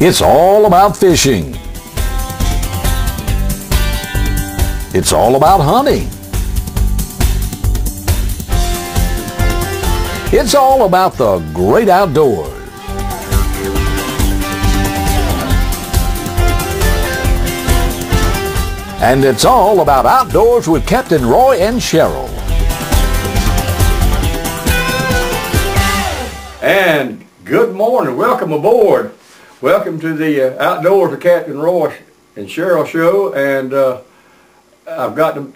It's all about fishing. It's all about hunting. It's all about the great outdoors. And it's all about outdoors with Captain Roy and Cheryl. And good morning. Welcome aboard. Welcome to the Outdoors with Captain Roy and Cheryl show. And I've got to,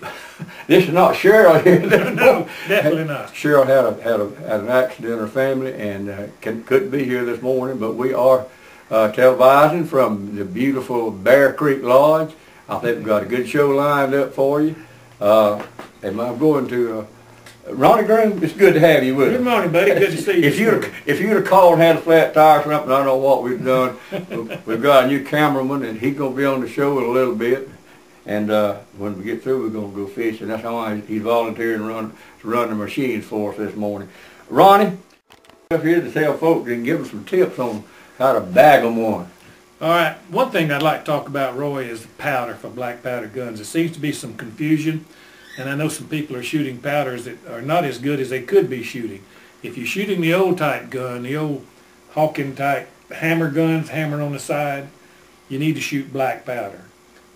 this is not Cheryl here. No, definitely not. Cheryl had an accident in her family and couldn't be here this morning, but we are televising from the beautiful Bear Creek Lodge. I think we've got a good show lined up for you. And I'm going to Ronnie Groom, it's good to have you with us. Good morning, buddy. Good to see you. If you'd have called and had a flat tire or something, I don't know what we've done. We've got a new cameraman, and he's going to be on the show in a little bit. And when we get through, we're going to go fishing. That's how he's volunteering to run the machines for us this morning. Ronnie, up here to tell folks and give them some tips on how to bag them one. All right. One thing I'd like to talk about, Roy, is the powder for black powder guns. There seems to be some confusion. And I know some people are shooting powders that are not as good as they could be shooting. If you're shooting the old type gun, the old Hawken type hammer guns, hammer on the side, you need to shoot black powder.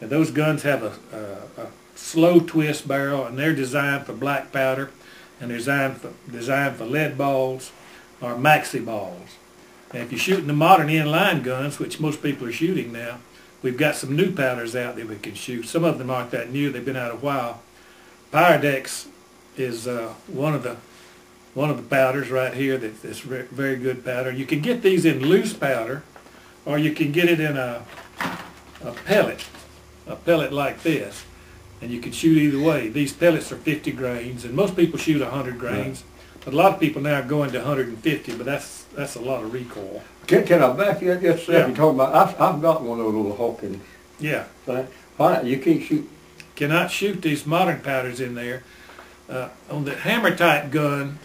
Now those guns have a slow twist barrel, and they're designed for black powder, and they're designed for lead balls or maxi balls. And if you're shooting the modern inline guns, which most people are shooting now, we've got some new powders out that we can shoot. Some of them aren't that new; they've been out a while. Pyrodex is one of the powders right here that's very good powder. You can get these in loose powder, or you can get it in a pellet like this, and you can shoot either way. These pellets are 50 grains, and most people shoot 100 grains, but a lot of people now are going to 150, but that's a lot of recoil. Can I back you up just a second? Yeah. You're talking about, I've got one of those little Hawkins. Yeah. Why not? You can't shoot. Cannot shoot these modern powders in there. On the hammer type gun,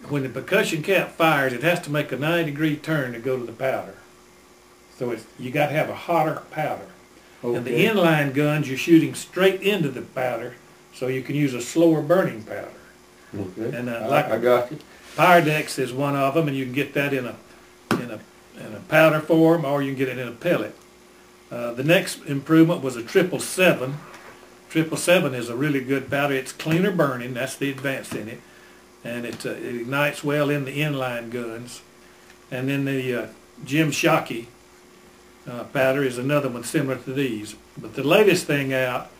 when the percussion cap fires, it has to make a 90-degree turn to go to the powder. So you got to have a hotter powder. Okay. And the inline guns, you're shooting straight into the powder, so you can use a slower burning powder. Okay. And I got you. Pyrodex is one of them, and you can get that in a powder form, or you can get it in a pellet. The next improvement was a 777. 777 is a really good powder. It's cleaner burning. That's the advance in it. And it ignites well in the inline guns. And then the Jim Shockey powder is another one similar to these. But the latest thing out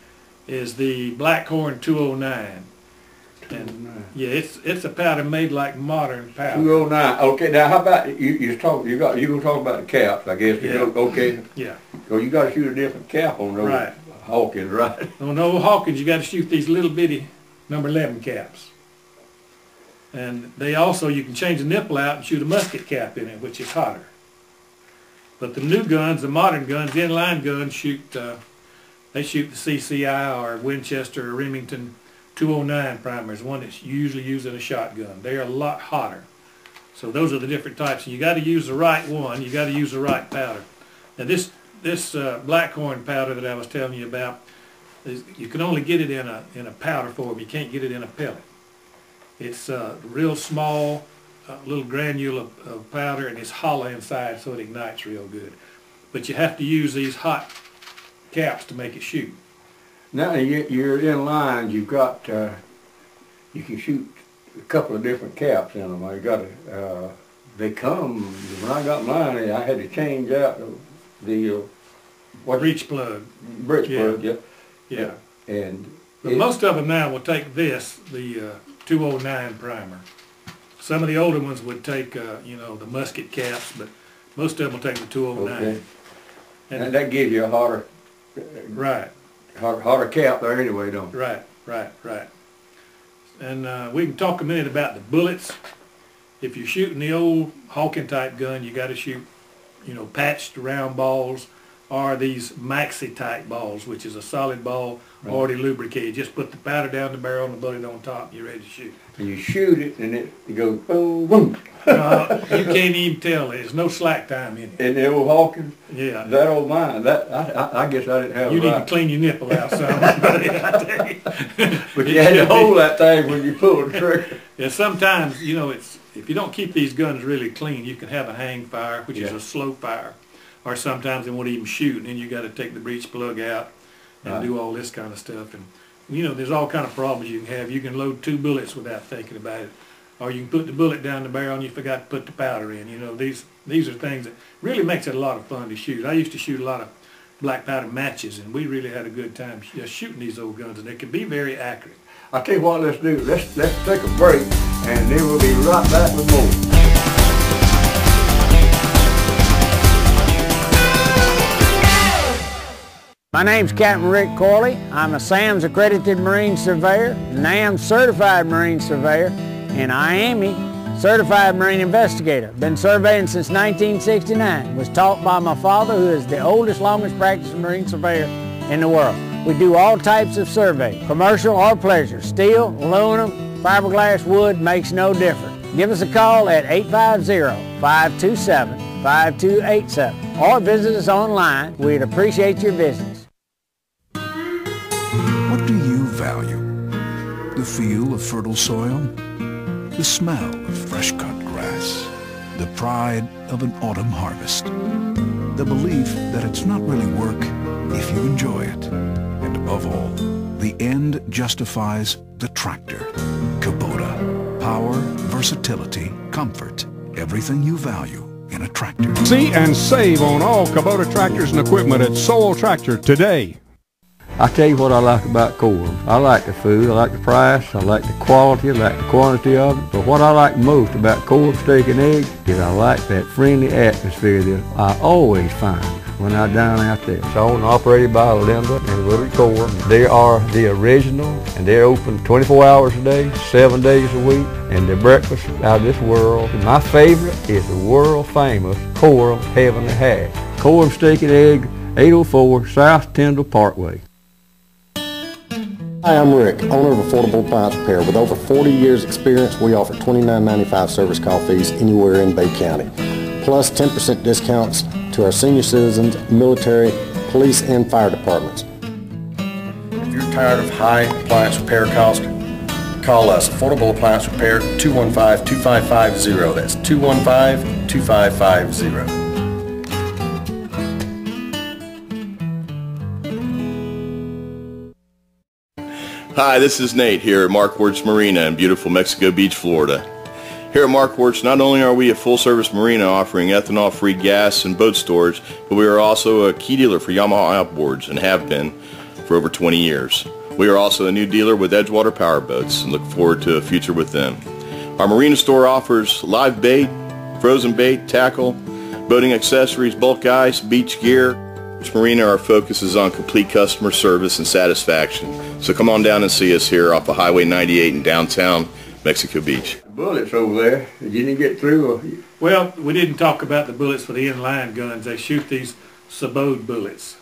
is the Blackhorn 209. And yeah, it's a powder made like modern powder. 209. Okay, now how about you gonna talk about the caps, I guess. Yeah. Okay. Yeah. So you got to shoot a different cap on those Right. Hawkins, right? On old Hawkins, you got to shoot these little bitty number 11 caps. And they also, you can change the nipple out and shoot a musket cap in it, which is hotter. But the new guns, the modern guns, the inline guns they shoot the CCI or Winchester or Remington 209 primers, one that's usually used in a shotgun. They're a lot hotter. So those are the different types. And you got to use the right one. You got to use the right powder. Now this Blackhorn powder that I was telling you about, you can only get it in a powder form. You can't get it in a pellet. It's real small, little granule of powder, and it's hollow inside, so it ignites real good. But you have to use these hot caps to make it shoot. Now you're in lines. You've got you can shoot a couple of different caps in them. I got they come when I got mine. I had to change out the breech plug. Breech plug, yeah. Yeah. And but most of them now will take this, the 209 primer. Some of the older ones would take, the musket caps, but most of them will take the 209. Okay. And that gives you a hotter. Right. Hotter cap there anyway, don't it? Right. And we can talk a minute about the bullets. If you're shooting the old Hawken type gun, you got to shoot, patched round balls, are these maxi type balls, which is a solid ball already lubricated. Just put the powder down the barrel and the bullet on top, and you're ready to shoot. And you shoot it, and it goes boom, boom. You can't even tell. There's no slack time in it. And the old Hawkins, Yeah. that old mine, that I guess I didn't have You it need right. to clean your nipple out some, buddy, I tell you. But you had to hold that thing when you pulled the trigger. Yeah, sometimes, you know, if you don't keep these guns really clean, you can have a hang fire, which is Yeah. a slow fire. Or sometimes they won't even shoot, and then you got to take the breech plug out and do all this kind of stuff. And, you know, there's all kind of problems you can have. You can load 2 bullets without thinking about it. Or you can put the bullet down the barrel and you forgot to put the powder in. You know, these are things that really makes it a lot of fun to shoot. I used to shoot a lot of black powder matches, and we really had a good time just shooting these old guns, and they can be very accurate. I'll tell you what, let's do. Let's take a break, and then we'll be right back with more. My name's Captain Rick Corley. I'm a SAMS accredited Marine Surveyor, NAM certified Marine Surveyor, and IAME certified Marine Investigator. Been surveying since 1969. Was taught by my father, who is the oldest, longest practicing Marine Surveyor in the world. We do all types of survey, commercial or pleasure. Steel, aluminum, fiberglass, wood, makes no difference. Give us a call at 850-527-5287 or visit us online. We'd appreciate your visits. What do you value? The feel of fertile soil? The smell of fresh-cut grass? The pride of an autumn harvest? The belief that it's not really work if you enjoy it? And above all, the end justifies the tractor. Kubota. Power, versatility, comfort. Everything you value in a tractor. See and save on all Kubota tractors and equipment at Sowell Tractor today. I tell you what I like about Coram. I like the food, I like the price, I like the quality, I like the quantity of it. But what I like most about Coram Steak and Eggs is I like that friendly atmosphere that I always find when I'm down out there. It's owned and operated by Linda and Willie Coram. They are the original, and they're open 24 hours a day, 7 days a week, and their breakfast out of this world. And my favorite is the world famous Coram Heavenly Hash. Coram Steak and Egg, 804 South Tyndall Parkway. Hi, I'm Rick, owner of Affordable Appliance Repair. With over 40 years experience, we offer $29.95 service call fees anywhere in Bay County, plus 10% discounts to our senior citizens, military, police, and fire departments. If you're tired of high appliance repair costs, call us, Affordable Appliance Repair, 215-2550. That's 215-2550. Hi, this is Nate here at Mark Wirtz Marina in beautiful Mexico Beach, Florida. Here at Mark Wirtz, not only are we a full-service marina offering ethanol-free gas and boat storage, but we are also a key dealer for Yamaha outboards and have been for over 20 years. We are also a new dealer with Edgewater Power Boats and look forward to a future with them. Our marina store offers live bait, frozen bait, tackle, boating accessories, bulk ice, beach gear. Marina, our focus is on complete customer service and satisfaction. So come on down and see us here off of Highway 98 in downtown Mexico Beach. The bullets over there, you didn't get through. Well, we didn't talk about the bullets for the inline guns. They shoot these Sabot bullets.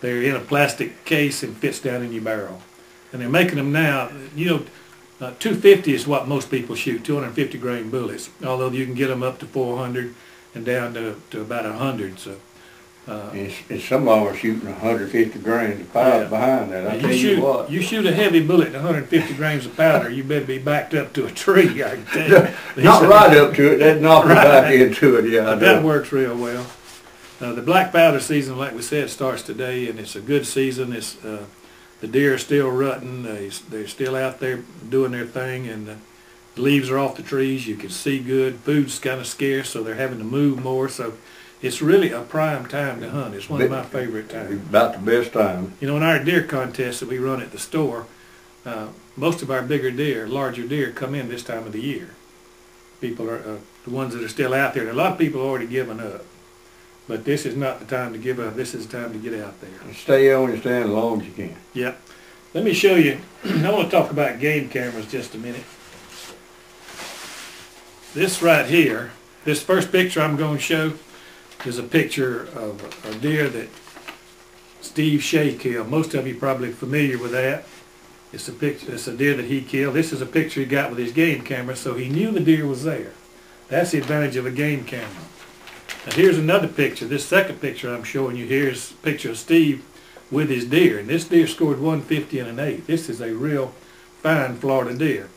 They're in a plastic case and fits down in your barrel. And they're making them now, you know, 250 is what most people shoot, 250 grain bullets, although you can get them up to 400 and down to about 100. So. And some of them are shooting 150 grains of powder behind that. I tell you what. You shoot a heavy bullet at 150 grains of powder, you better be backed up to a tree, I can tell you. Not right up to it, that knock back into it, yeah. That works real well. The black powder season, like we said, starts today, and it's a good season. It's the deer are still rutting. They're still out there doing their thing, and the leaves are off the trees. You can see good. Food's kind of scarce, so they're having to move more. So it's really a prime time to hunt. It's one of my favorite times. About the best time. You know, in our deer contest that we run at the store, most of our bigger deer, larger deer, come in this time of the year. People are the ones that are still out there. And a lot of people have already given up. But this is not the time to give up. This is the time to get out there. And stay on your stand as long as you can. Yeah. Let me show you. I want to talk about game cameras just a minute. This right here, this first picture I'm going to show is a picture of a deer that Steve Shea killed. Most of you probably familiar with that. It's a picture. It's a deer that he killed. This is a picture he got with his game camera, so he knew the deer was there. That's the advantage of a game camera. Now here's another picture. This second picture I'm showing you here is a picture of Steve with his deer, and this deer scored 150 and an 8. This is a real fine Florida deer.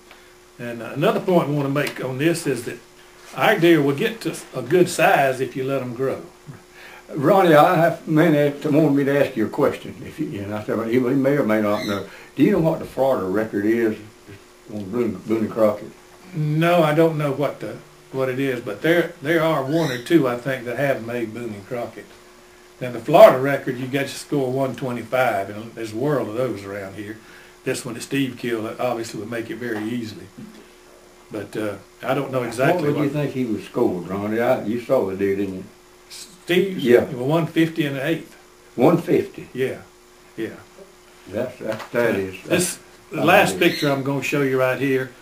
And another point I want to make on this is that our deer will get to a good size if you let them grow. Ronnie, I have a minute wanted me to ask you a question. If you, and I said, well, he may or may not know. Do you know what the Florida record is on Boone and Crockett? No, I don't know what it is, but there are one or two I think that have made Boone and Crockett. Now the Florida record, you got to score 125, and there's a world of those around here. This one that Steve killed obviously would make it very easily. But I don't know exactly what would you think he was scored, Ronnie? You saw the deer, didn't you? Steve? Yeah. 150 and an 8. 150? Yeah, yeah. The last picture I'm going to show you right here.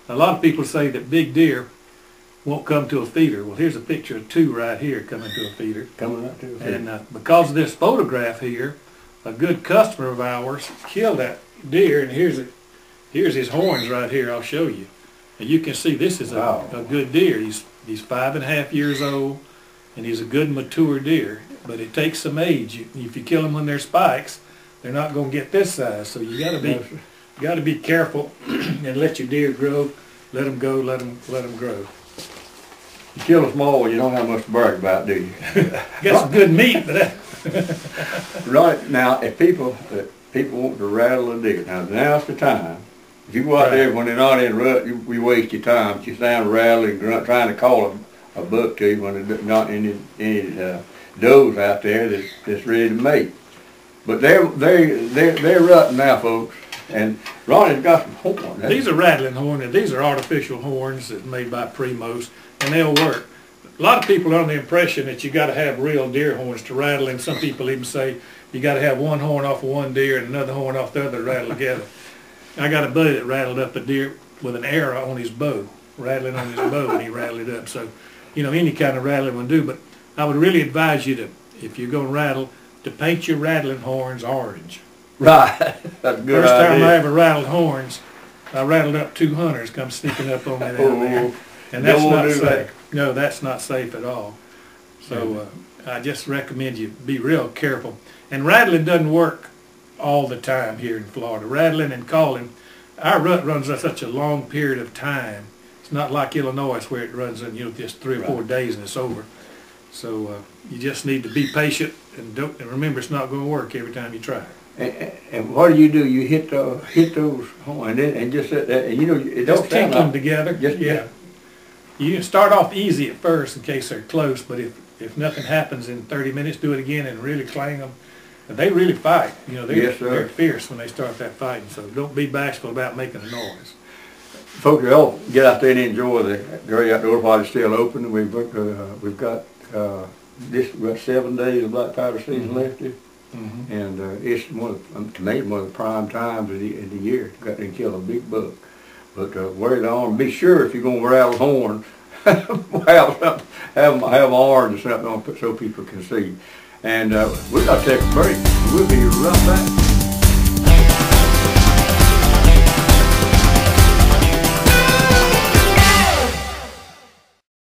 A lot of people say that big deer won't come to a feeder. Well, here's a picture of two right here coming to a feeder. Coming up to a feeder. And because of this photograph here, a good customer of ours killed that deer, and here's his horns right here. I'll show you. And you can see this is a good deer. He's 5.5 years old, and he's a good mature deer. But it takes some age. If you kill them when they're spikes, they're not going to get this size. So you got to be careful and let your deer grow. Let them go. Let them grow. You kill a small, you don't have much to brag about, do you? Get some good meat, but right now, if people want to rattle a deer, now's the time. If you go out there when they're not in rut, you waste your time. You stand rattling, trying to call a buck to you when there's not any does out there that's ready to mate. But they're rutting now, folks. And Ronnie's got some horns. These are rattling horns. These are artificial horns that's made by Primos, and they'll work. A lot of people are under the impression that you got to have real deer horns to rattle, and some people even say you got to have one horn off of one deer and another horn off the other to rattle together. I got a buddy that rattled up a deer with an arrow on his bow, rattling on his bow, and he rattled it up. So, any kind of rattling would do. But I would really advise you to, if you're going to rattle, to paint your rattling horns orange. Right. That's a good First time idea. I ever rattled horns, I rattled up 2 hunters come sneaking up on me down there. And that's not safe. No, that's not safe at all. So I just recommend you be real careful. And rattling doesn't work all the time here in Florida. Rattling and calling, our rut runs on such a long period of time. It's not like Illinois where it runs in just 3 or 4 days and it's over. So you just need to be patient and remember it's not going to work every time you try. And what do? You hit those horns and just sit there, and it don't just tinkle them together. Yeah. You can start off easy at first in case they're close, but if nothing happens in 30 minutes, do it again and really clang them. And they really fight. They're fierce when they start that fighting. So don't be bashful about making a noise. Folks, y'all get out there and enjoy the great outdoors while it's still open. We've got 7 days of black powder season left here. And it's to me one of the prime times of the year to go out there and kill a big buck. But wear the arm. Be sure if you're going to rattle horn, have orange or something on so people can see. And we've got to take a break. We'll be right back.